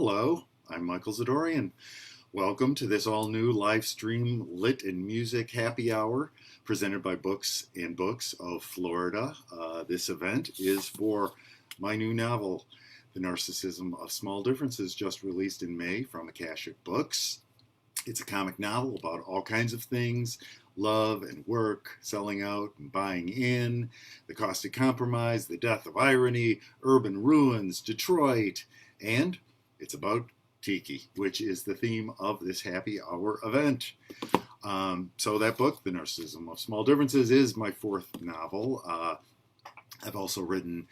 Hello, I'm Michael Zadoorian. Welcome to this all-new live stream lit and music happy hour presented by Books and Books of Florida. This event is for my new novel, The Narcissism of Small Differences, just released in May from Akashic Books. It's a comic novel about all kinds of things: love and work, selling out and buying in, the cost of compromise, the death of irony, urban ruins, Detroit, and it's about tiki, which is the theme of this happy hour event. So that book, The Narcissism of Small Differences, is my fourth novel. I've also written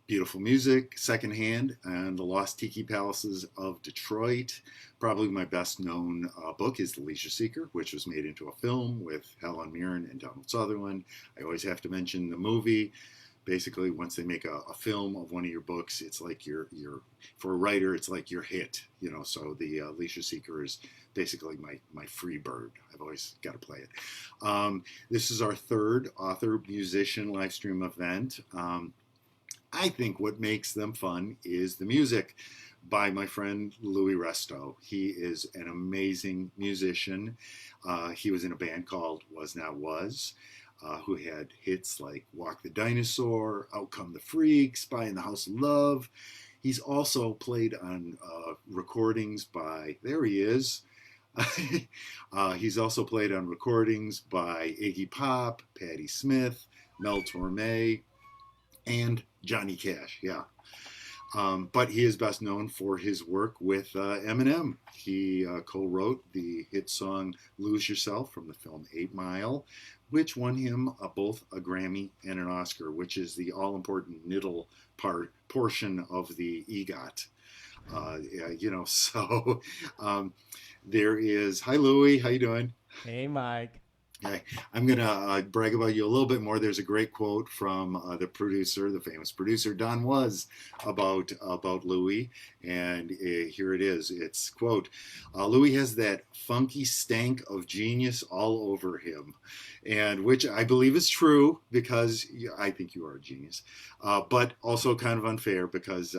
Beautiful Music, Secondhand, and The Lost Tiki Palaces of Detroit. Probably my best known book is The Leisure Seeker, which was made into a film with Helen Mirren and Donald Sutherland. I always have to mention the movie. Basically, once they make a film of one of your books, it's like your for a writer, it's like your hit, you know. So the Leisure Seeker is basically my free bird. I've always got to play it. This is our third author musician live stream event. I think what makes them fun is the music by my friend Luis Resto. He is an amazing musician. He was in a band called Was Not Was. Who had hits like Walk the Dinosaur, Out Come the Freaks, Spy in the House of Love. He's also played on recordings by, there he is. He's also played on recordings by Iggy Pop, Patti Smith, Mel Torme, and Johnny Cash, yeah. But he is best known for his work with Eminem. He co-wrote the hit song Lose Yourself from the film 8 Mile, which won him both a Grammy and an Oscar, which is the all-important middle portion of the EGOT. So there is, hi Louie, how you doing? Hey, Mike. Okay. I'm going to brag about you a little bit more. There's a great quote from the producer, the famous producer, Don Was, about Louis. And here it is. It's, quote, Louis has that funky stank of genius all over him. And which I believe is true because I think you are a genius. But also kind of unfair because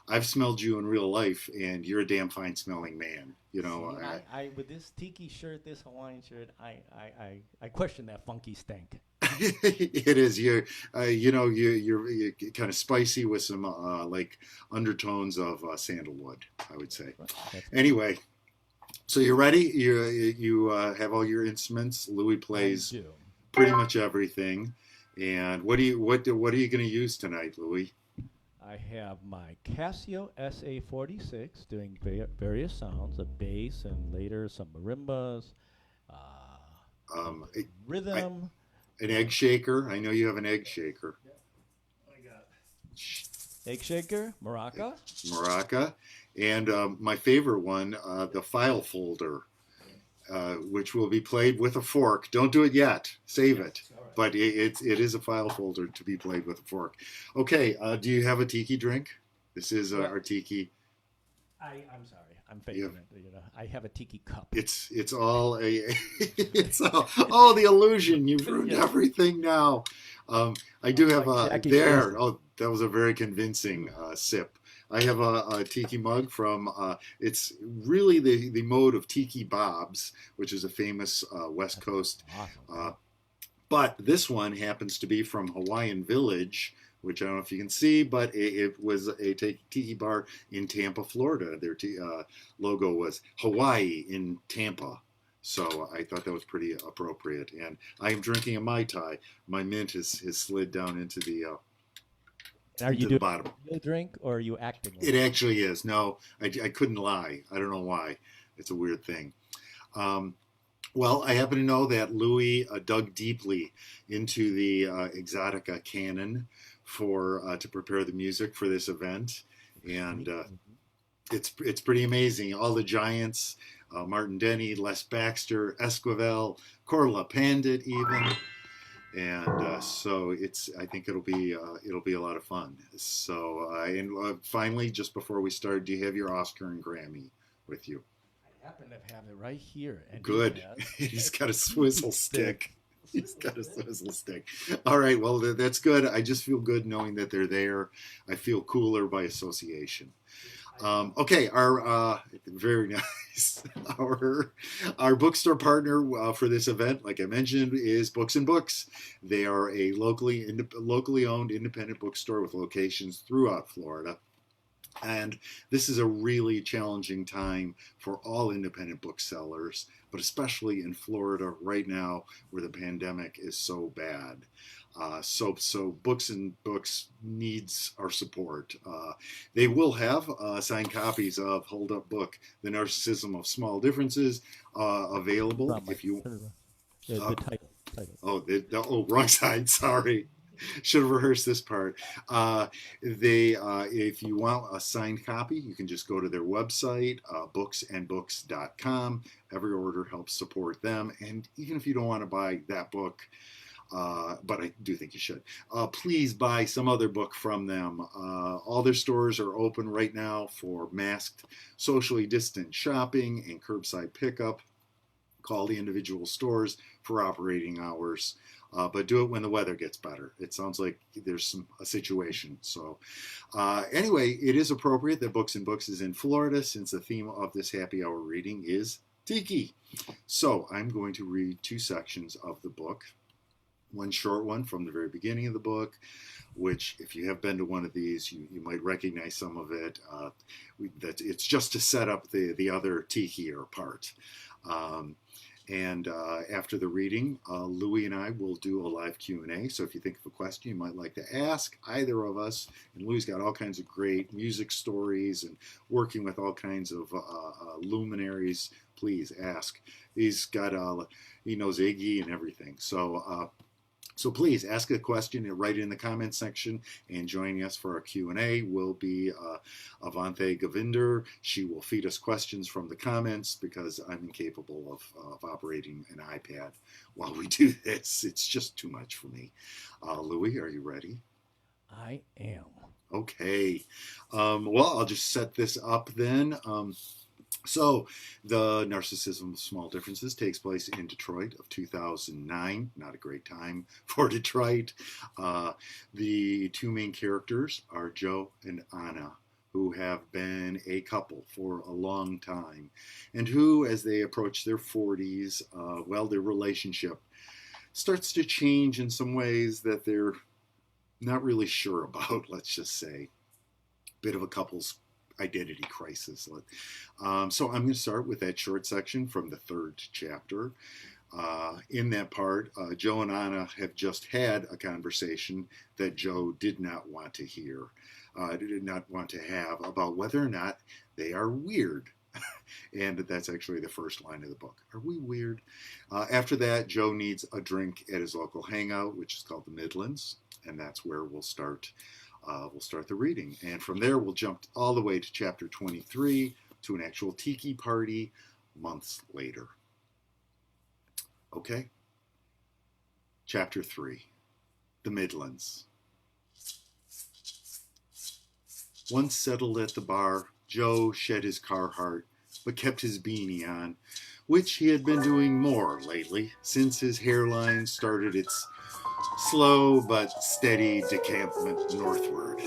I've smelled you in real life and you're a damn fine smelling man. You know, See, I with this tiki shirt, this Hawaiian shirt, I question that funky stank. it is you're you're kind of spicy with some like undertones of sandalwood, I would say. That's Anyway, so you're ready. You have all your instruments. Louis I plays do. pretty much everything. And what are you going to use tonight, Louis? I have my Casio SA46 doing various sounds, a bass, and later some marimbas, uh, Um, I, rhythm. an egg shaker. I know you have an egg shaker. I got egg shaker, maraca. Maraca, and my favorite one, the file folder, which will be played with a fork. Don't do it yet. Save it. All right. But it is a file folder to be played with a fork. Okay, do you have a tiki drink? This is Well, our tiki. I'm sorry. I'm faking Yeah. it. I have a tiki cup. It's all a it's all, oh, the illusion. You've ruined Yeah. everything now. I do have Like a Jackie there. Chan. Oh, that was a very convincing sip. I have a tiki mug from it's really the mode of Tiki Bob's, which is a famous West Coast. Awesome. Uh, but this one happens to be from Hawaiian Village, which I don't know if you can see, but it was a tiki bar in Tampa, Florida. Their logo was Hawaii in Tampa. So I thought that was pretty appropriate. And I am drinking a Mai Tai. My mint has slid down into the And are you to the doing bottom. a real drink or are you acting It like it? actually is. No, I couldn't lie. I don't know why. It's a weird thing. Um, well, I happen to know that Louis dug deeply into the Exotica canon for to prepare the music for this event, and Sweet. it's pretty amazing. All the giants: Martin Denny, Les Baxter, Esquivel, Corla Pandit, even. And so I think it'll be a lot of fun. So and finally, just before we start, do you have your Oscar and Grammy with you? I happen to have it right here. And Good. He's got a swizzle stick. He's got a swizzle stick. All right. Well, that's good. I just feel good knowing that they're there. I feel cooler by association. Okay, our very nice. Our bookstore partner for this event, like I mentioned, is Books and Books. They are a locally owned independent bookstore with locations throughout Florida. And this is a really challenging time for all independent booksellers, but especially in Florida right now where the pandemic is so bad. So Books and Books needs our support. They will have signed copies of Hold Up Book, The Narcissism of Small Differences, available if you. The title. Wrong side. Sorry. Should have rehearsed this part. If you want a signed copy, you can just go to their website, booksandbooks.com. Every order helps support them. And even if you don't want to buy that book, but I do think you should, please buy some other book from them. All their stores are open right now for masked, socially distant shopping and curbside pickup. Call the individual stores for operating hours. But do it when the weather gets better. It sounds like there's a situation. So anyway, it is appropriate that Books and Books is in Florida since the theme of this happy hour reading is Tiki. So I'm going to read two sections of the book. One short one from the very beginning of the book, which if you have been to one of these, you might recognize some of it. It's just to set up the other tikier part. And after the reading, Louis and I will do a live Q&A. So if you think of a question you might like to ask either of us, and Louis got all kinds of great music stories and working with all kinds of luminaries, please ask. He knows Iggy and everything. So please ask a question and write it in the comments section. And joining us for our Q&A will be Avante Govinder. She will feed us questions from the comments because I'm incapable of operating an iPad while we do this. It's just too much for me. Louis, are you ready? I am. Okay. Well, I'll just set this up then. So, The Narcissism of Small Differences takes place in Detroit of 2009. Not a great time for Detroit. The two main characters are Joe and Anna, who have been a couple for a long time, and who, as they approach their 40s, their relationship starts to change in some ways that they're not really sure about, let's just say. Bit of a couple's identity crisis. So I'm going to start with that short section from the third chapter. In that part, Joe and Anna have just had a conversation that Joe did not want to hear, did not want to have, about whether or not they are weird. And that's actually the first line of the book. Are we weird? After that, Joe needs a drink at his local hangout, which is called the Midlands, and that's where we'll start the reading. And from there, we'll jump all the way to chapter 23 to an actual tiki party months later. Okay? Chapter 3, the Midlands. Once settled at the bar, Joe shed his Carhartt, but kept his beanie on, which he had been doing more lately, since his hairline started its slow but steady decampment northward.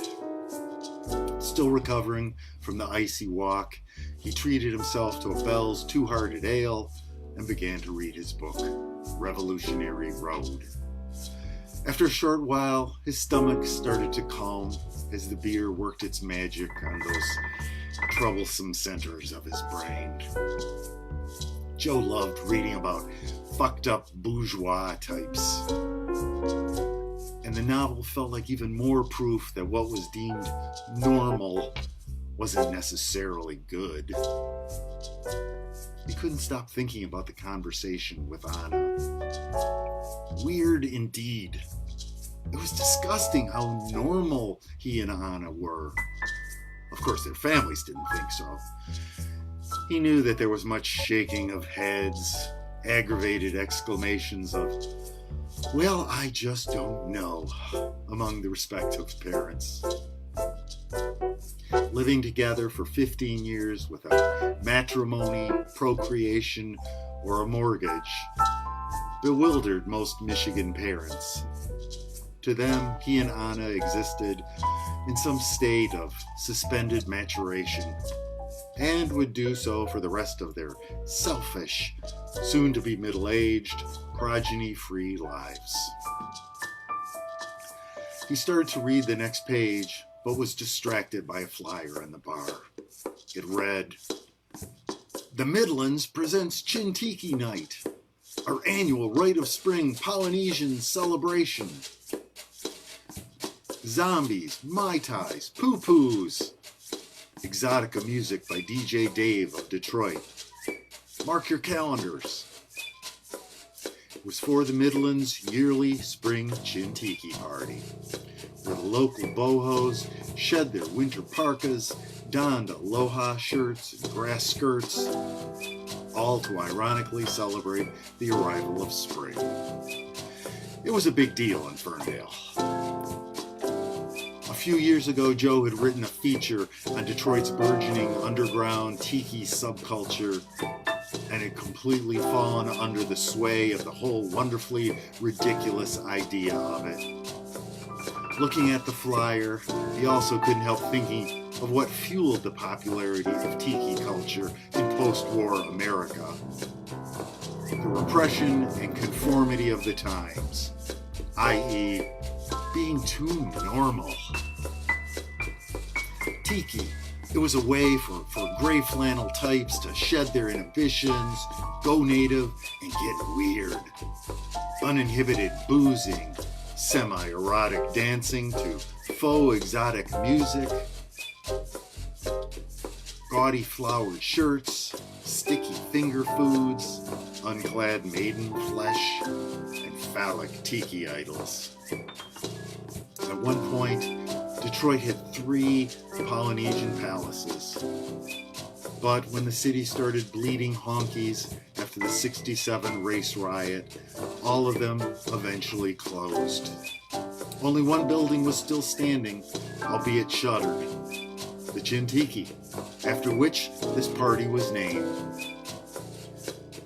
Still recovering from the icy walk, he treated himself to a Bell's Two-Hearted Ale and began to read his book, Revolutionary Road. After a short while, his stomach started to calm as the beer worked its magic on those troublesome centers of his brain. Joe loved reading about fucked up bourgeois types. And the novel felt like even more proof that what was deemed normal wasn't necessarily good. He couldn't stop thinking about the conversation with Anna. Weird indeed. It was disgusting how normal he and Anna were. Of course, their families didn't think so. He knew that there was much shaking of heads, aggravated exclamations of, "Well, I just don't know," among the respective parents. Living together for 15 years without matrimony, procreation, or a mortgage bewildered most Michigan parents. To them, he and Anna existed in some state of suspended maturation, and would do so for the rest of their selfish, soon-to-be middle-aged, progeny-free lives. He started to read the next page, but was distracted by a flyer in the bar. It read, "The Midlands presents Chin Tiki Night, our annual rite of spring Polynesian celebration. Zombies, Mai Tais, Poo-Poos. Exotica music by DJ Dave of Detroit. Mark your calendars." It was for the Midlands' yearly spring Chin Tiki party, where the local bohos shed their winter parkas, donned aloha shirts and grass skirts, all to ironically celebrate the arrival of spring. It was a big deal in Ferndale. A few years ago, Joe had written a feature on Detroit's burgeoning underground tiki subculture, and had completely fallen under the sway of the whole wonderfully ridiculous idea of it. Looking at the flyer, he also couldn't help thinking of what fueled the popularity of tiki culture in post-war America. The repression and conformity of the times, i.e., being too normal. Tiki, it was a way for gray flannel types to shed their inhibitions, go native, and get weird. Uninhibited boozing, semi-erotic dancing to faux exotic music, gaudy flowered shirts, sticky finger foods, unclad maiden flesh, and phallic tiki idols. At one point, Detroit had 3 Polynesian palaces. But when the city started bleeding honkies after the '67 race riot, all of them eventually closed. Only one building was still standing, albeit shuttered, the Chin Tiki, after which this party was named.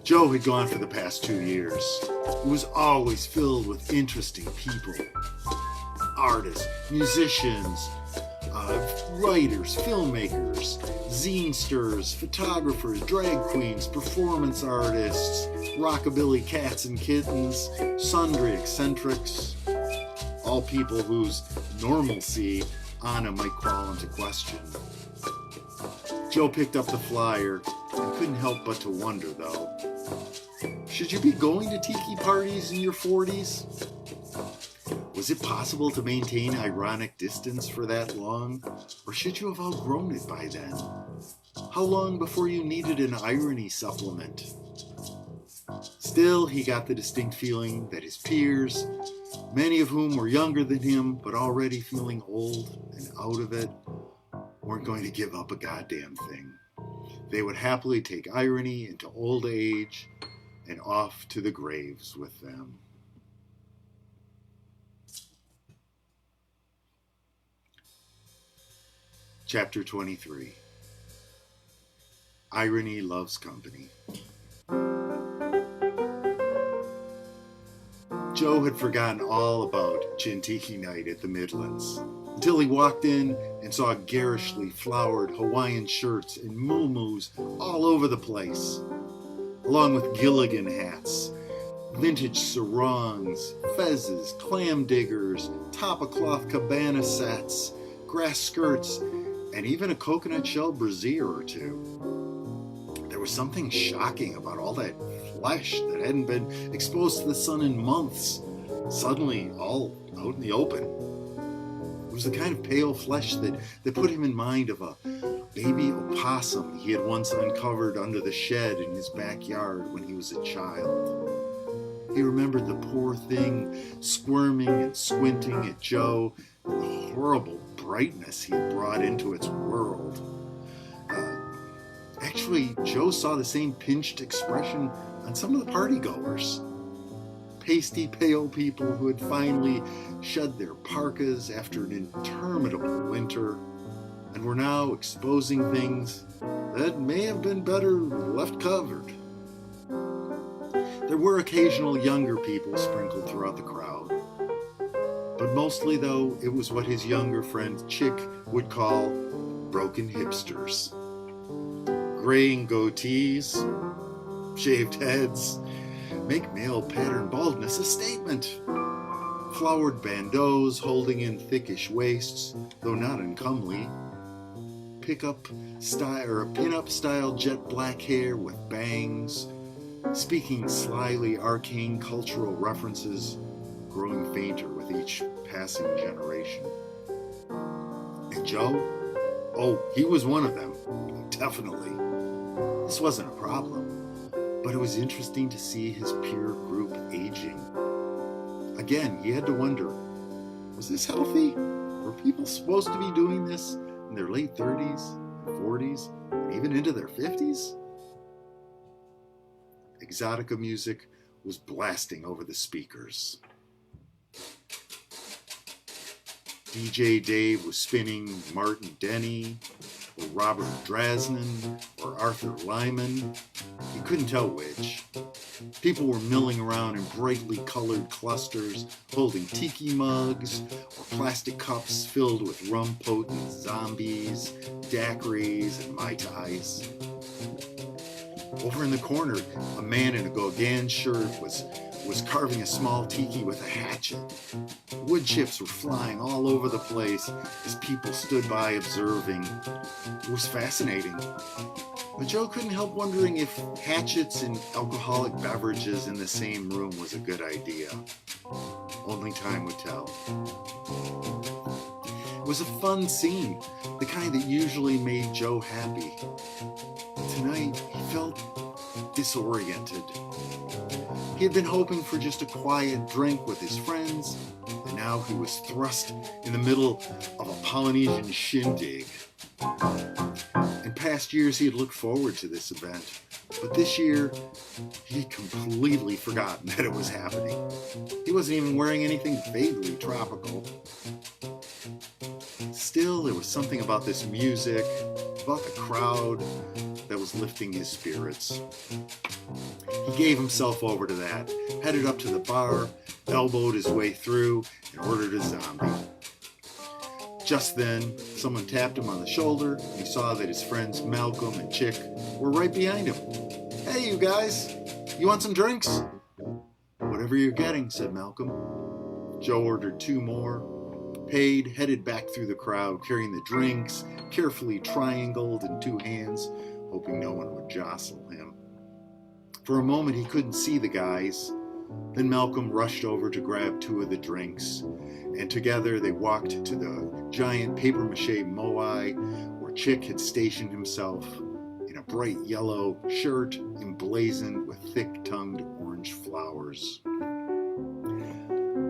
Joe had gone for the past 2 years. It was always filled with interesting people. Artists, musicians, writers, filmmakers, zinesters, photographers, drag queens, performance artists, rockabilly cats and kittens, sundry eccentrics, all people whose normalcy Anna might call into question. Joe picked up the flyer and couldn't help but to wonder, though. Should you be going to tiki parties in your 40s? Was it possible to maintain ironic distance for that long, or should you have outgrown it by then? How long before you needed an irony supplement? Still, he got the distinct feeling that his peers, many of whom were younger than him but already feeling old and out of it, weren't going to give up a goddamn thing. They would happily take irony into old age and off to the graves with them. Chapter 23. Irony Loves Company. Joe had forgotten all about Chin Tiki Night at the Midlands until he walked in and saw garishly flowered Hawaiian shirts and muumuus all over the place, along with Gilligan hats, vintage sarongs, fezzes, clam diggers, top-of-cloth cabana sets, grass skirts, and even a coconut shell brassiere or two. There was something shocking about all that flesh that hadn't been exposed to the sun in months, suddenly all out in the open. It was the kind of pale flesh that put him in mind of a baby opossum he had once uncovered under the shed in his backyard when he was a child. He remembered the poor thing squirming and squinting at Joe and the horrible brightness he had brought into its world. Actually, Joe saw the same pinched expression on some of the partygoers. Pasty, pale people who had finally shed their parkas after an interminable winter and were now exposing things that may have been better left covered. There were occasional younger people sprinkled throughout the crowd, But mostly, though, it was what his younger friend Chick would call broken hipsters. Graying goatees, shaved heads, make male pattern baldness a statement. Flowered bandeaus holding in thickish waists, though not uncomely. Pin-up style jet black hair with bangs, speaking slyly arcane cultural references, growing fainter with each passing generation. And Joe? Oh, he was one of them, definitely. This wasn't a problem, but it was interesting to see his peer group aging. Again, he had to wonder, was this healthy? Were people supposed to be doing this in their late 30s, 40s, even into their 50s? Exotica music was blasting over the speakers. DJ Dave was spinning Martin Denny, or Robert Drasnin, or Arthur Lyman. You couldn't tell which. People were milling around in brightly colored clusters, holding tiki mugs, or plastic cups filled with rum-potent zombies, daiquiris, and Mai Tais. Over in the corner, a man in a Gauguin shirt was carving a small tiki with a hatchet. Wood chips were flying all over the place as people stood by observing. It was fascinating. But Joe couldn't help wondering if hatchets and alcoholic beverages in the same room was a good idea. Only time would tell. It was a fun scene, the kind that usually made Joe happy. Tonight, he felt disoriented. He had been hoping for just a quiet drink with his friends, and now he was thrust in the middle of a Polynesian shindig. In past years, he had looked forward to this event, but this year, he had completely forgotten that it was happening. He wasn't even wearing anything vaguely tropical. Still, there was something about this music, about the crowd, that was lifting his spirits. He gave himself over to that, headed up to the bar, elbowed his way through, and ordered a zombie. Just then, someone tapped him on the shoulder, and he saw that his friends Malcolm and Chick were right behind him. "Hey, you guys, you want some drinks?" "Whatever you're getting," said Malcolm. Joe ordered 2 more, paid, headed back through the crowd, carrying the drinks, carefully triangled in 2 hands, hoping no one would jostle him. For a moment, he couldn't see the guys. Then Malcolm rushed over to grab 2 of the drinks, and together they walked to the giant papier-mâché moai where Chick had stationed himself in a bright yellow shirt emblazoned with thick-tongued orange flowers.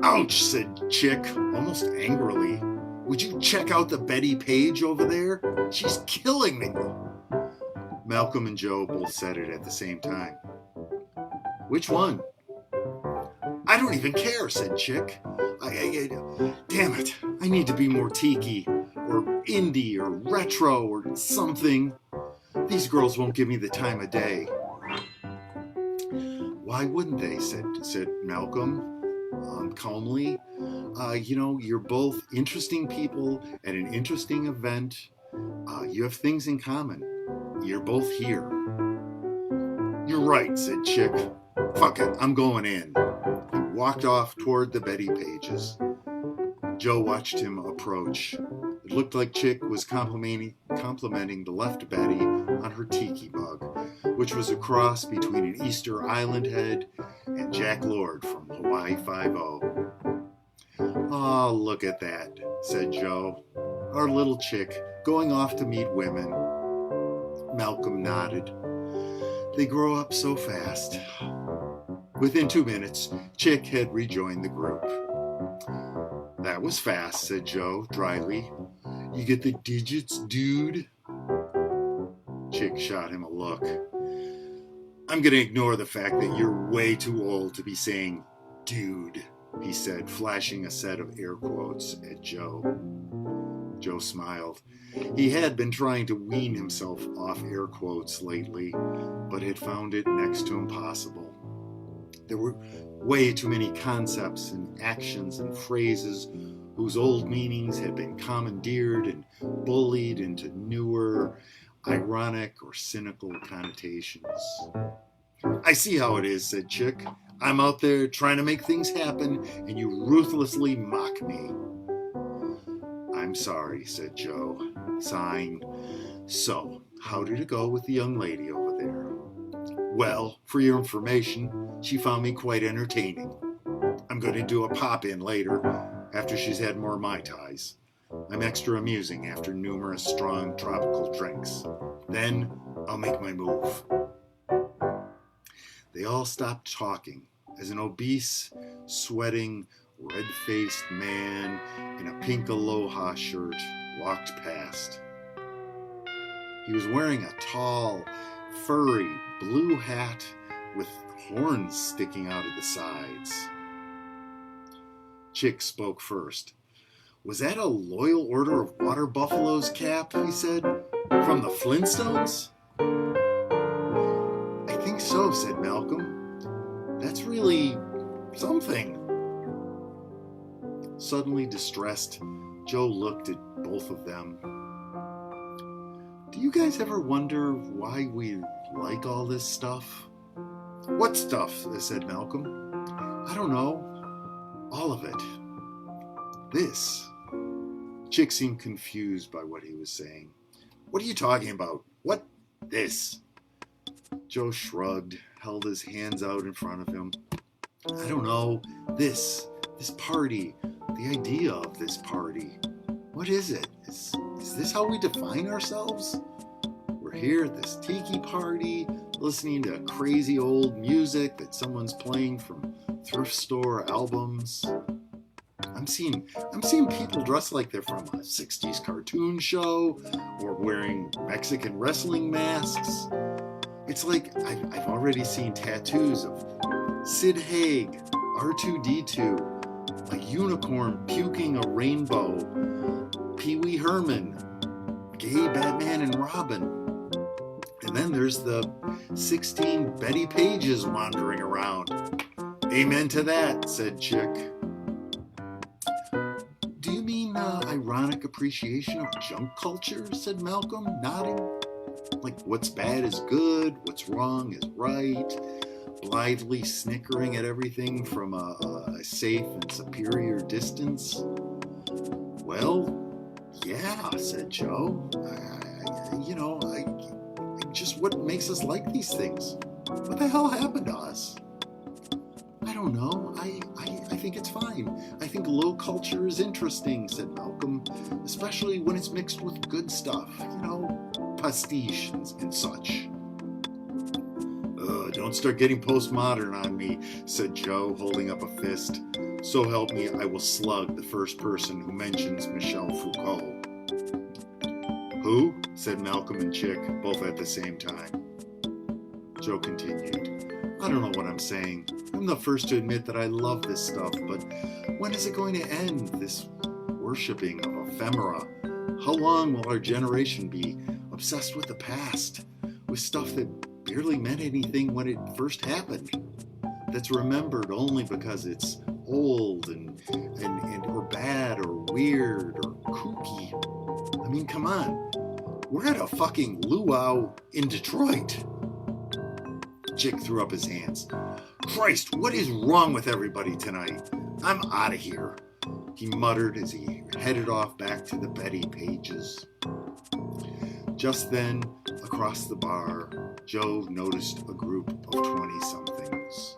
"Ouch," said Chick, almost angrily. "Would you check out the Betty Page over there? She's killing me." Malcolm and Joe both said it at the same time. "Which one?" "I don't even care," said Chick. Damn it, I need to be more tiki, or indie, or retro, or something. These girls won't give me the time of day." "Why wouldn't they?" said Malcolm, calmly. You're both interesting people at an interesting event. You have things in common. You're both here." "You're right," said Chick. "Fuck it, I'm going in." He walked off toward the Betty Pages. Joe watched him approach. It looked like Chick was complimenting the left Betty on her tiki mug, which was a cross between an Easter Island head and Jack Lord from Hawaii Five-0. "Oh, look at that," said Joe. "Our little Chick going off to meet women." Malcolm nodded. "They grow up so fast." Within 2 minutes, Chick had rejoined the group. "That was fast," said Joe dryly. "You get the digits, dude?" Chick shot him a look. "I'm going to ignore the fact that you're way too old to be saying dude," he said, flashing a set of air quotes at Joe. Joe smiled. He had been trying to wean himself off air quotes lately, but had found it next to impossible. There Way too many concepts and actions and phrases whose old meanings had been commandeered and bullied into newer, ironic or cynical connotations. I see how it is, said Chick. I'm out there trying to make things happen, and you ruthlessly mock me. I'm sorry, said Joe, sighing. So, how did it go with the young lady over there? Well, for your information, she found me quite entertaining. I'm going to do a pop-in later, after she's had more Mai Tais. I'm extra amusing after numerous strong tropical drinks. Then, I'll make my move. They all stopped talking as an obese, sweating, red-faced man in a pink aloha shirt walked past. He was wearing a tall, furry, blue hat with horns sticking out of the sides. Chick spoke first. Was that a Loyal Order of Water Buffaloes cap, he said, from the Flintstones? I think so, said Malcolm. That's really something. Suddenly distressed, Joe looked at both of them. Do you guys ever wonder why we like all this stuff? What stuff? Said Malcolm. I don't know. All of it. This. Chick seemed confused by what he was saying. What are you talking about? What? This? Joe shrugged, held his hands out in front of him. I don't know. This party. The idea of this party. What is it? Is this how we define ourselves? We're here at this tiki party, listening to crazy old music that someone's playing from thrift store albums. I'm seeing people dressed like they're from a 60s cartoon show or wearing Mexican wrestling masks. It's like I've already seen tattoos of Sid Haig, R2-D2, a unicorn puking a rainbow, Pee Wee Herman, gay Batman and Robin. And then there's the 16 Betty Pages wandering around. Amen to that, said Chick. Do you mean ironic appreciation of junk culture, said Malcolm, nodding. Like what's bad is good, what's wrong is right, blithely snickering at everything from a safe and superior distance. Well, yeah, said Joe. Just what makes us like these things? What the hell happened to us? I don't know. I think it's fine. I think low culture is interesting, said Malcolm, especially when it's mixed with good stuff, pastiche and such. Don't start getting postmodern on me, said Joe, holding up a fist. So help me, I will slug the first person who mentions Michel Foucault. Who? Said Malcolm and Chick, both at the same time. Joe continued. I don't know what I'm saying. I'm the first to admit that I love this stuff, but when is it going to end, this worshipping of ephemera? How long will our generation be obsessed with the past, with stuff that barely meant anything when it first happened, that's remembered only because it's old and or bad or weird or kooky? I mean, come on. We're at a fucking luau in Detroit. Chick threw up his hands. Christ, what is wrong with everybody tonight? I'm out of here, he muttered as he headed off back to the Betty Pages. Just then, across the bar, Joe noticed a group of 20-somethings.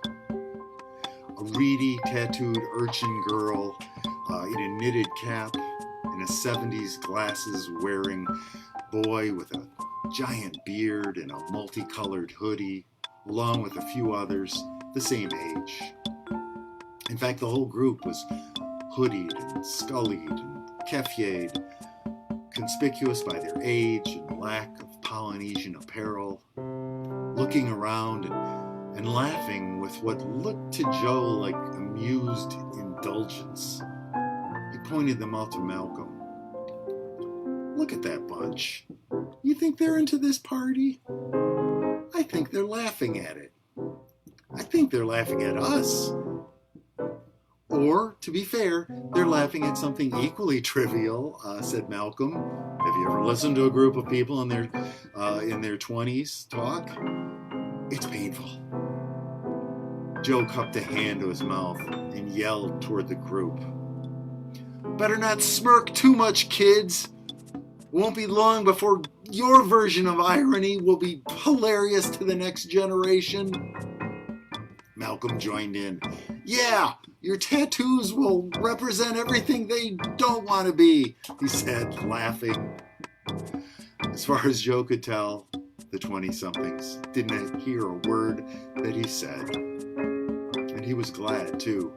A reedy, tattooed urchin girl in a knitted cap and a 70s glasses-wearing boy with a giant beard and a multicolored hoodie, along with a few others the same age. In fact, the whole group was hoodied and scullied and keffiyed, conspicuous by their age and lack of Polynesian apparel, looking around and laughing with what looked to Joe like amused indulgence. He pointed them out to Malcolm. Look at that bunch. You think they're into this party? I think they're laughing at it. I think they're laughing at us. Or, to be fair, they're laughing at something equally trivial, said Malcolm. Have you ever listened to a group of people in their 20s talk? It's painful. Joe cupped a hand to his mouth and yelled toward the group. Better not smirk too much, kids. Won't be long before your version of irony will be hilarious to the next generation. Malcolm joined in. Yeah, your tattoos will represent everything they don't want to be, he said, laughing. As far as Joe could tell, the 20-somethings didn't hear a word that he said. And he was glad, too,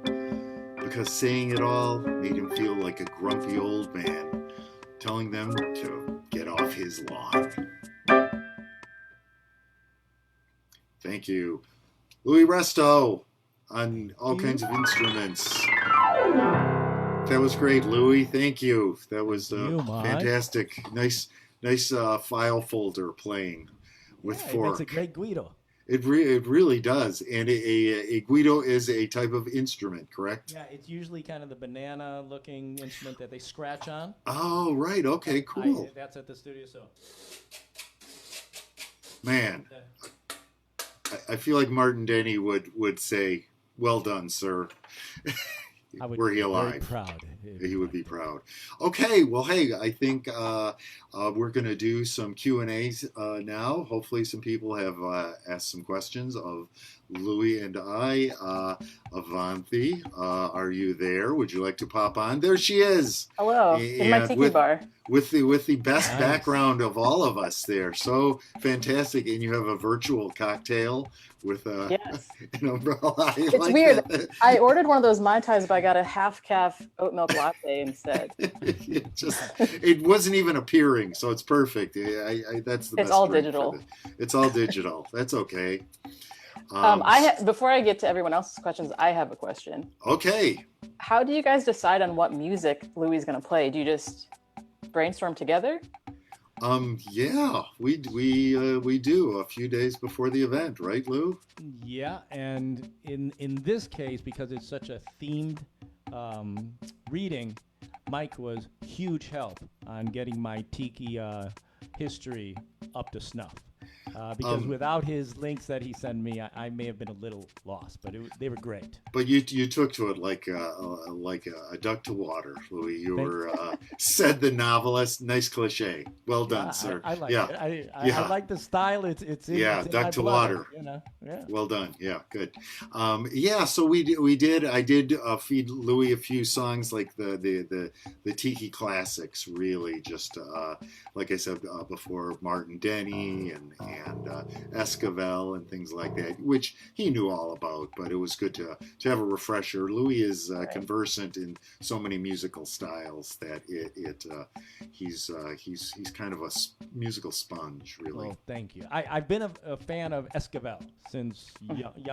because saying it all made him feel like a grumpy old man, telling them to get off his lawn. Thank you. Luis Resto on all kinds of instruments. That was great, Louis. Thank you. That was fantastic. Nice file folder playing with fork. It makes a great Guido. It really does. And a Guido is a type of instrument, correct? Yeah, it's usually kind of the banana-looking instrument that they scratch on. Oh, right. Okay, cool. That's at the studio, so. Man, I feel like Martin Denny would say, "Well done, sir." Were he alive? Very proud. He would be proud. Okay, well, hey, I think we're going to do some Q&As now. Hopefully some people have asked some questions of Louis and I. Avanti, are you there? Would you like to pop on? There she is. Hello, in my tiki bar. With the best background of all of us there. So fantastic. And you have a virtual cocktail with an umbrella. It's weird. I ordered one of those Mai Tais, but I got a half-calf oat milk latte instead. It wasn't even appearing, so it's perfect. That's the best. It's all digital. It's all digital. That's okay. Before I get to everyone else's questions, I have a question. Okay. How do you guys decide on what music Louis is going to play? Do you just brainstorm together? Yeah, we do a few days before the event, right, Lou? Yeah, and in this case, because it's such a themed reading, Mike was huge help on getting my tiki history up to snuff. Because without his links that he sent me, I may have been a little lost, but they were great. But you took to it like a duck to water, Louis. You were said the novelist. Nice cliche. Well done, sir. I like it. I like the style. It's duck to water. You know. Yeah. Well done. Yeah, good. So we did. I did feed Louis a few songs like the tiki classics. Really, just like I said before, Martin Denny and Esquivel and things like that, which he knew all about, but it was good to have a refresher. Louis is conversant in so many musical styles that he's kind of a musical sponge, really. Well, thank you. I've been a fan of Esquivel since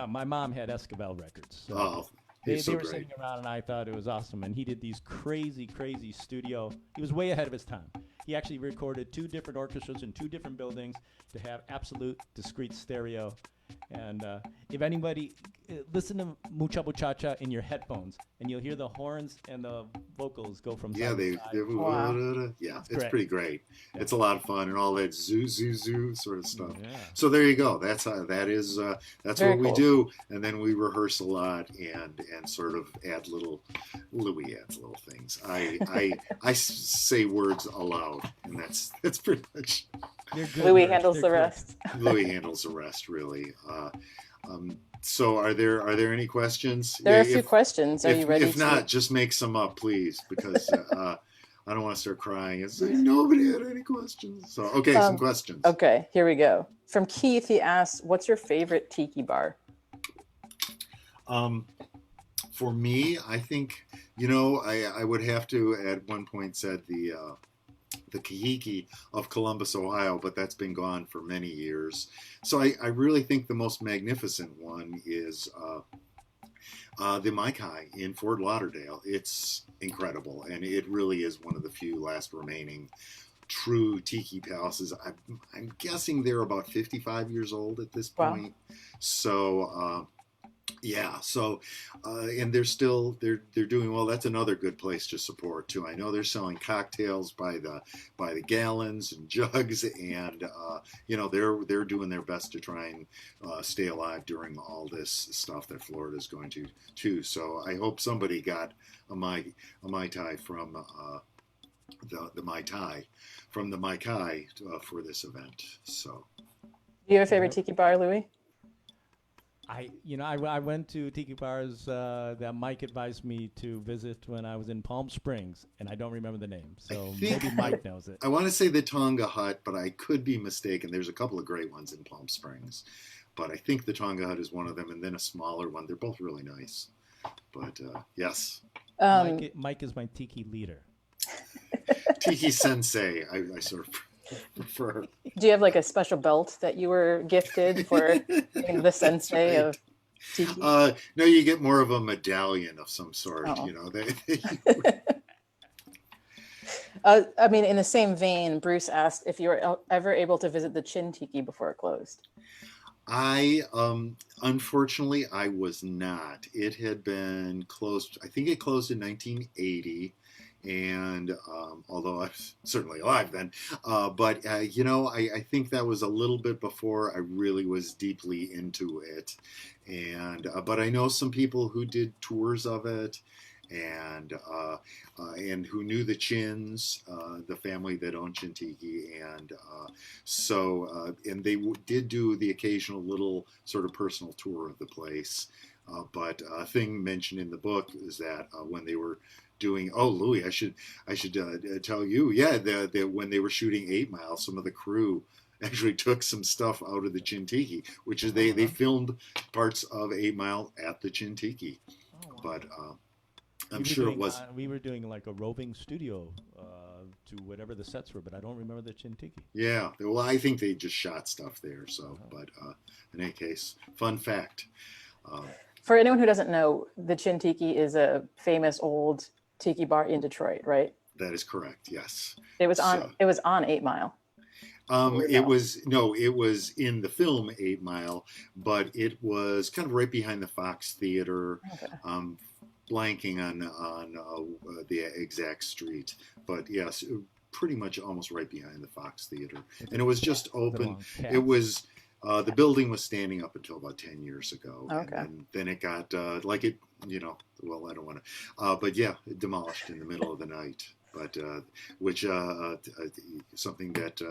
my mom had Esquivel records. So they were sitting around, and I thought it was awesome. And he did these crazy studio. He was way ahead of his time. He actually recorded 2 different orchestras in 2 different buildings to have absolute discrete stereo. And if anybody, listen to Mucha Muchacha in your headphones, and you'll hear the horns and the vocals go from side to side. Wow. Yeah, it's pretty great. Yeah. It's a lot of fun and all that zoo sort of stuff. Yeah. So there you go. That's what we do, and then we rehearse a lot and sort of add Louis adds little things. I say words aloud, and that's pretty much. Louis handles the rest. Louis handles the rest, really. So are there any questions? There are a few questions. Are you ready? If not, just make some up, please, because I don't want to start crying and say nobody had any questions. So, okay, some questions. Okay, here we go. From Keith, he asks, what's your favorite tiki bar? For me, I think, I would have to at one point said the Kahiki of Columbus, Ohio, but that's been gone for many years. So I really think the most magnificent one is the Mai Kai in Fort Lauderdale. It's incredible, and it really is one of the few last remaining true tiki palaces. I'm guessing they're about 55 years old at this point. Wow. So Yeah, so and they're doing well. That's another good place to support too. I know they're selling cocktails by the gallons and jugs, and they're doing their best to try and stay alive during all this stuff that Florida's going to too. So I hope somebody got a mai tai from the mai tai from the mai kai for this event. So Do you have a favorite tiki bar, Louis? I went to tiki bars that Mike advised me to visit when I was in Palm Springs, and I don't remember the name. So maybe Mike knows it. I want to say the Tonga Hut, but I could be mistaken. There's a couple of great ones in Palm Springs, but I think the Tonga Hut is one of them, and then a smaller one. They're both really nice. But yes, Mike is my tiki leader. Tiki Sensei, I sort of prefer. Do you have like a special belt that you were gifted for being the sensei of tiki? No, you get more of a medallion of some sort. Oh. I mean, in the same vein, Bruce asked if you were ever able to visit the Chin Tiki before it closed. Unfortunately, I was not. It had been closed. I think it closed in 1980. And although I was certainly alive then, but I think that was a little bit before I really was deeply into it. And but I know some people who did tours of it, and who knew the Chins, the family that owned Chin Tiki, and and they did do the occasional little sort of personal tour of the place. But a thing mentioned in the book is that when they were doing, Louis, I should tell you, when they were shooting 8 Mile, some of the crew actually took some stuff out of the Chin Tiki, which is they filmed parts of 8 Mile at the Chin Tiki. Oh, wow. But I'm sure it was. We were doing like a roving studio to whatever the sets were, but I don't remember the Chin Tiki. Yeah, well, I think they just shot stuff there. So, but in any case, fun fact. For anyone who doesn't know, the Chin Tiki is a famous old tiki bar in Detroit, right? That is correct. Yes. It was on 8 Mile. It was in the film 8 Mile, but it was kind of right behind the Fox Theater. Okay. Blanking on the exact street, but yes, pretty much almost right behind the Fox Theater, and it was just open. It was the building was standing up until about 10 years ago, okay. And then it got well, I don't want to, but yeah, demolished in the middle of the night. But which something that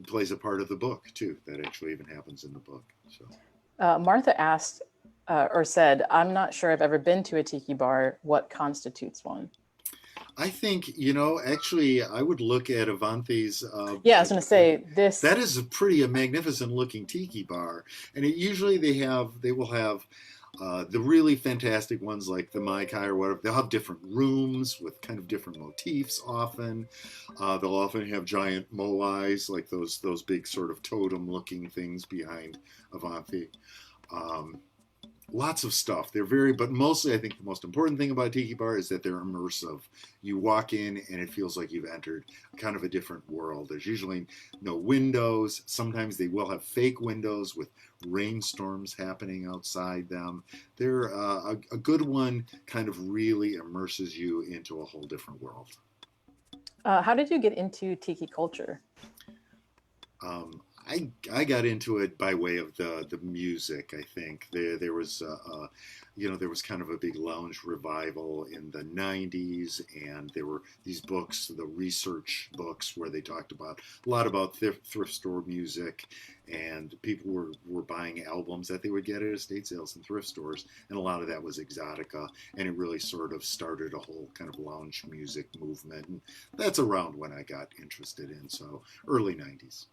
plays a part of the book too. That actually even happens in the book. So Martha asked. Or said, I'm not sure I've ever been to a tiki bar. What constitutes one? I think, actually, I would look at Avanti's. I was going to say this. That is a magnificent looking tiki bar. And usually they will have the really fantastic ones like the Mai Kai or whatever. They'll have different rooms with kind of different motifs often. They'll often have giant moais, like those big sort of totem looking things behind Avanti. Lots of stuff. But mostly I think the most important thing about a tiki bar is that they're immersive. You walk in and it feels like you've entered kind of a different world. There's usually no windows. Sometimes they will have fake windows with rainstorms happening outside them. They're a good one kind of really immerses you into a whole different world. How did you get into tiki culture? I got into it by way of the music. I think there was there was kind of a big lounge revival in the 90s, and there were these books, the research books, where they talked a lot about thrift store music, and people were buying albums that they would get at estate sales and thrift stores, and a lot of that was Exotica, and it really sort of started a whole kind of lounge music movement, and that's around when I got interested in, so early 90s.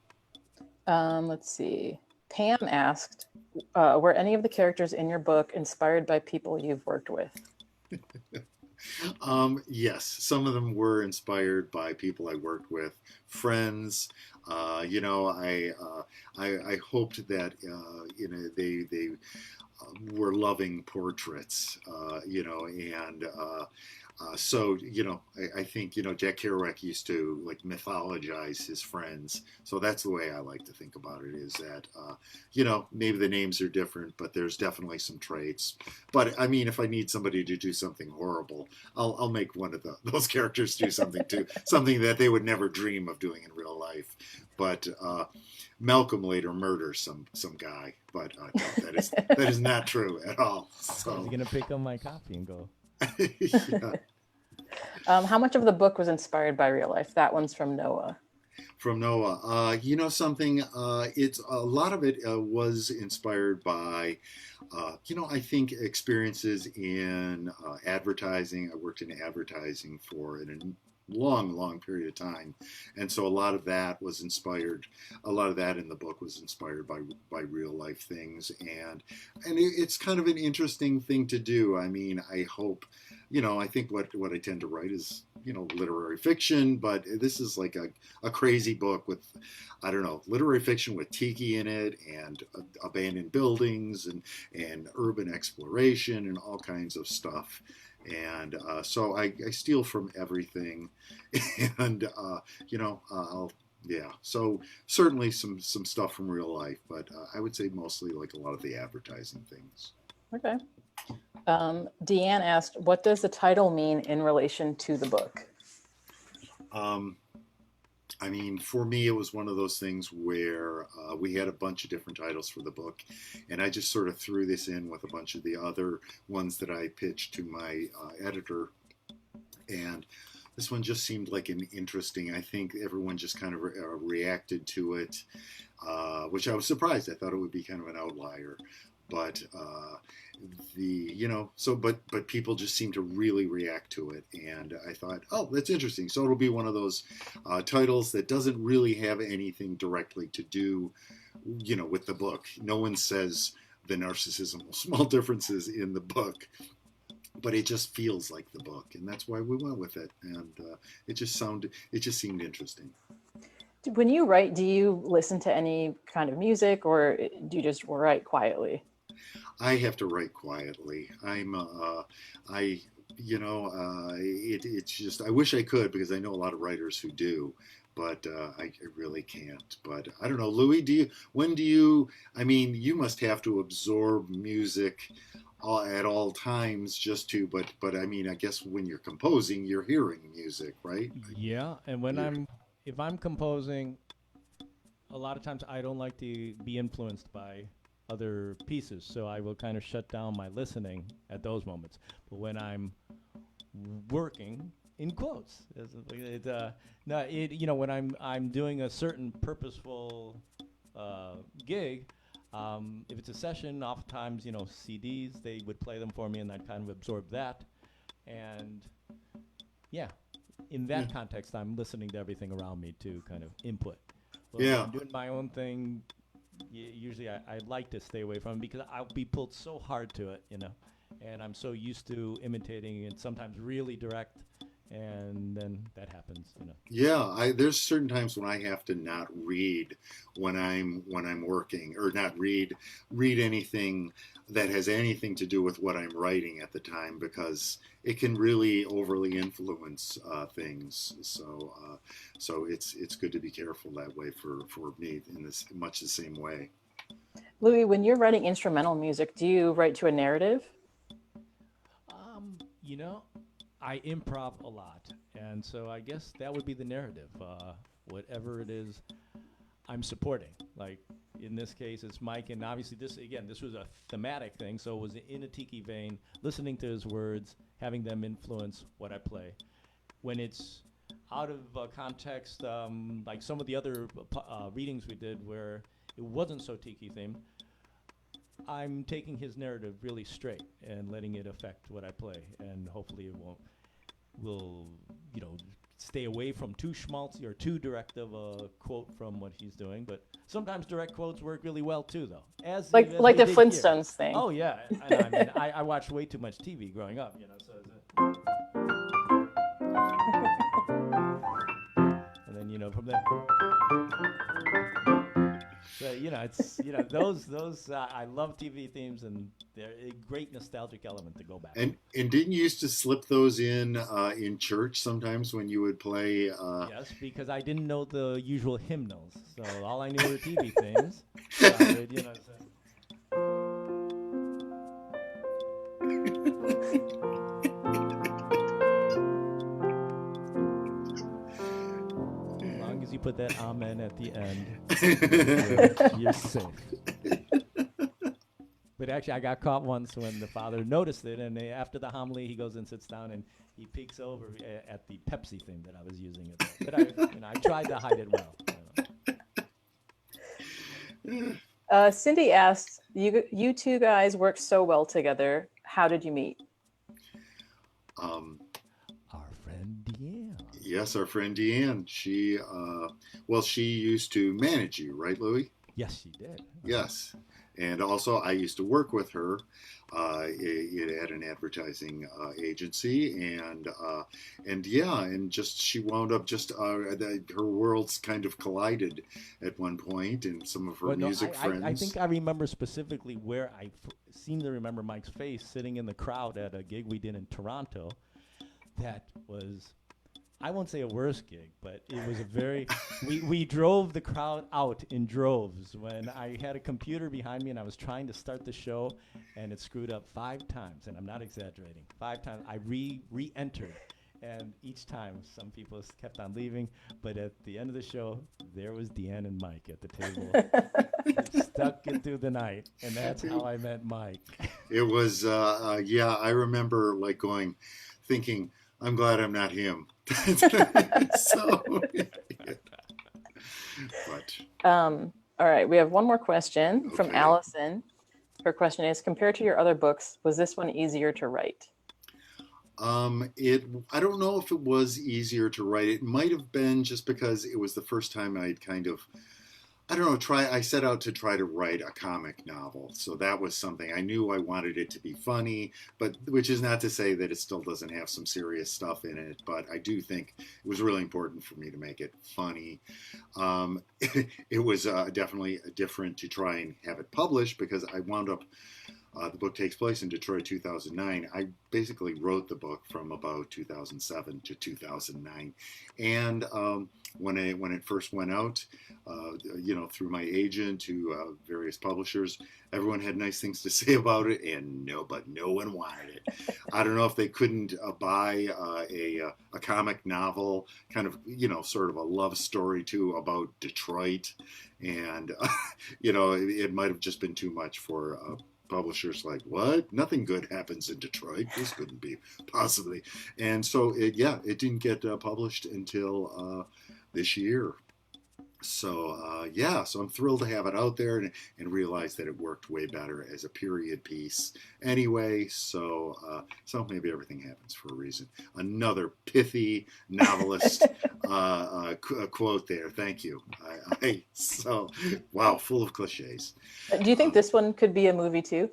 Let's see. Pam asked, were any of the characters in your book inspired by people you've worked with? Yes, some of them were inspired by people I worked with, friends. I hoped that they were loving portraits, and So, I think, Jack Kerouac used to like mythologize his friends. So that's the way I like to think about it, is that, maybe the names are different, but there's definitely some traits. But I mean, if I need somebody to do something horrible, I'll make one of those characters do something too, something that they would never dream of doing in real life. But Malcolm later murders some guy, but that is not true at all. So I'm going to pick up my copy and go. Yeah. How much of the book was inspired by real life? That one's from Noah. From Noah, something. It's a lot of it was inspired by, I think experiences in advertising. I worked in advertising for a long period of time, and so a lot of that was inspired. A lot of that in the book was inspired by real life things, and it's kind of an interesting thing to do. I mean, I hope, I think what I tend to write is, literary fiction, but this is like a crazy book with, I don't know, literary fiction with tiki in it, and abandoned buildings, and urban exploration, and all kinds of stuff. And so I steal from everything, and so certainly some stuff from real life, but I would say mostly like a lot of the advertising things. Okay. Deanne asked, what does the title mean in relation to the book? I mean, for me, it was one of those things where we had a bunch of different titles for the book, and I just sort of threw this in with a bunch of the other ones that I pitched to my editor, and this one just seemed like an interesting. I think everyone just kind of reacted to it, which I was surprised. I thought it would be kind of an outlier, but but people just seem to really react to it, and I thought, oh, that's interesting. So it'll be one of those titles that doesn't really have anything directly to do, with the book. No one says the narcissism of small differences in the book, but it just feels like the book, and that's why we went with it. And it just seemed interesting. When you write, do you listen to any kind of music, or do you just write quietly? I have to write quietly. It's just, I wish I could, because I know a lot of writers who do, but I really can't. But I don't know, Louis, I mean, you must have to absorb music at all times just to, but I mean, I guess when you're composing, you're hearing music, right? Yeah, and if I'm composing, a lot of times I don't like to be influenced by other pieces, so I will kind of shut down my listening at those moments. But when I'm working, in quotes, when I'm doing a certain purposeful gig, if it's a session, oftentimes CDs, they would play them for me, and I'd kind of absorb that, and in that context, I'm listening to everything around me to kind of input. Well, if I'm doing my own thing, usually I like to stay away from it, because I'll be pulled so hard to it, and I'm so used to imitating and sometimes really direct, and then that happens, Yeah, there's certain times when I have to not read when I'm working, or not read anything that has anything to do with what I'm writing at the time, because it can really overly influence things. So it's good to be careful that way for me, in this much the same way. Louis, when you're writing instrumental music, do you write to a narrative? I improv a lot, and so I guess that would be the narrative. Whatever it is I'm supporting. Like in this case, it's Mike, and obviously this was a thematic thing, so it was in a tiki vein, listening to his words, having them influence what I play. When it's out of context, like some of the other readings we did where it wasn't so tiki themed, I'm taking his narrative really straight and letting it affect what I play, and hopefully it will stay away from too schmaltzy or too direct of a quote from what he's doing. But sometimes direct quotes work really well too, though. As the Flintstones thing. Oh yeah, I mean, I watched way too much TV growing up, and then from there. So, it's those I love TV themes, and they're a great nostalgic element to go back. And didn't you used to slip those in church sometimes when you would play? Yes, because I didn't know the usual hymnals, so all I knew were TV themes. So I would, as long as you put that amen at the end, you're safe. But actually, I got caught once when the father noticed it, and after the homily, he goes and sits down, and he peeks over at the Pepsi thing that I was using. But I tried to hide it well. Cindy asked, you two guys work so well together. How did you meet? Our friend Deanne. Yes, our friend Deanne. She used to manage you, right, Louis? Yes, she did. Yes. And also, I used to work with her at an advertising agency, and she wound up her worlds kind of collided at one point, and some of her music friends. I think I remember specifically where I seem to remember Mike's face sitting in the crowd at a gig we did in Toronto. That was, I won't say a worse gig, but it was a very, we drove the crowd out in droves when I had a computer behind me and I was trying to start the show and it screwed up 5 times, and I'm not exaggerating. 5 times I re-entered, and each time some people kept on leaving, but at the end of the show, there was Deanne and Mike at the table. Stuck it through the night, and that's how I met Mike. It was, I remember thinking, I'm glad I'm not him. So, all right, we have one more question from Allison. Her question is, compared to your other books, was this one easier to write? I don't know if it was easier to write. It might have been just because it was the first time I'd kind of, I set out to try to write a comic novel. So that was something I knew I wanted it to be funny, but which is not to say that it still doesn't have some serious stuff in it. But I do think it was really important for me to make it funny. It was definitely different to try and have it published because I wound up, the book takes place in Detroit, 2009. I basically wrote the book from about 2007 to 2009. And when it first went out, through my agent to various publishers, everyone had nice things to say about it, but no one wanted it. I don't know if they couldn't buy a comic novel, kind of, sort of a love story too about Detroit. And, it might have just been too much for publishers. Like, what? Nothing good happens in Detroit. This couldn't be possibly. And so it didn't get published until this year. So so I'm thrilled to have it out there and realize that it worked way better as a period piece anyway. So maybe everything happens for a reason. Another pithy novelist quote there. Thank you. Wow, full of cliches. Do you think this one could be a movie too?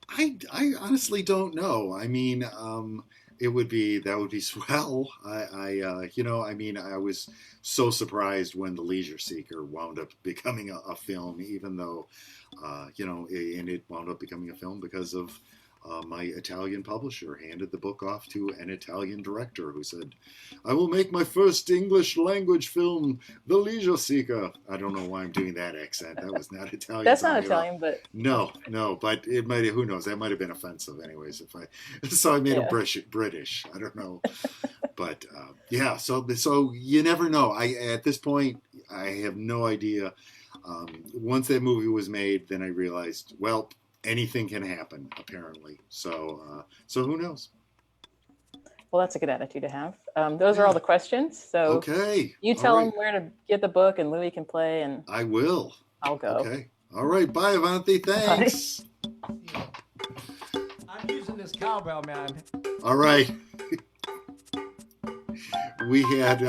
I honestly don't know. I mean, that would be swell. I was so surprised when The Leisure Seeker wound up becoming a film, even though, and it wound up becoming a film because of my Italian publisher handed the book off to an Italian director who said, I will make my first English language film, The Leisure Seeker. I don't know why I'm doing that accent. That was not Italian. That's not Italian, but... No, but it might have, who knows, that might have been offensive anyways. So I made him British. I don't know. But so you never know. At this point, I have no idea. Once that movie was made, then I realized, well, anything can happen, apparently. So who knows? Well, that's a good attitude to have. Those are all the questions. So you tell them where to get the book, and Louis can play. And I will. I'll go. Okay. All right. Bye, Avanti. Thanks. Bye. I'm using this cowbell, man. All right. We had,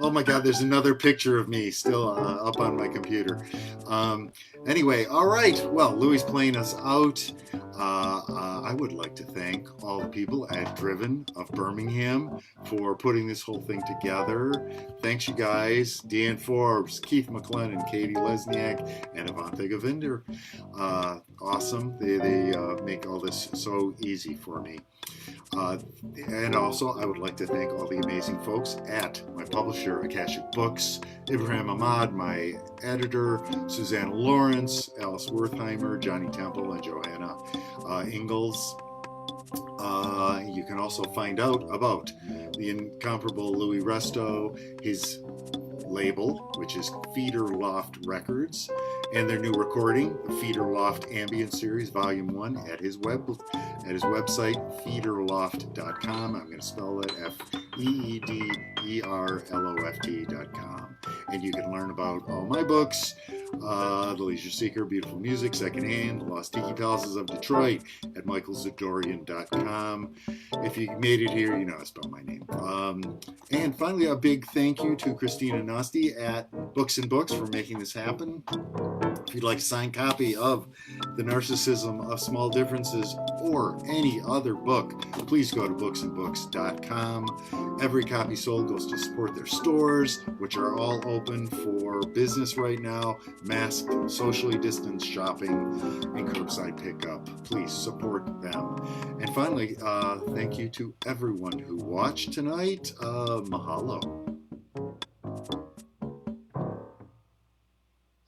oh my God, there's another picture of me still up on my computer. Anyway, all right. Well, Louis playing us out. I would like to thank all the people at Driven of Birmingham for putting this whole thing together. Thanks, you guys. Dan Forbes, Keith McLennan, Katie Lesniak, and Avante Govinder. Awesome. They make all this so easy for me. And also, I would like to thank all the amazing folks at my publisher, Akashic Books, Ibrahim Ahmad, my editor, Susanna Lawrence, Alice Wertheimer, Johnny Temple, and Johanna Ingalls. You can also find out about the incomparable Luis Resto, his label, which is Feeder Loft Records, and their new recording, the Feeder Loft Ambient Series Volume 1, at his website, feederloft.com. I'm going to spell it FEEDERLOFT.com. And you can learn about all my books, The Leisure Seeker, Beautiful Music, Secondhand, The Lost Tiki Palaces of Detroit, at michaelzadoorian.com. If you made it here, you know how to spell my name. And finally, a big thank you to Christina Nasty at Books and Books for making this happen. If you'd like a signed copy of The Narcissism of Small Differences or any other book, please go to booksandbooks.com. Every copy sold goes to support their stores, which are all open for business right now, masked, socially distanced shopping, and curbside pickup. Please support them. And finally, thank you to everyone who watched tonight. Mahalo.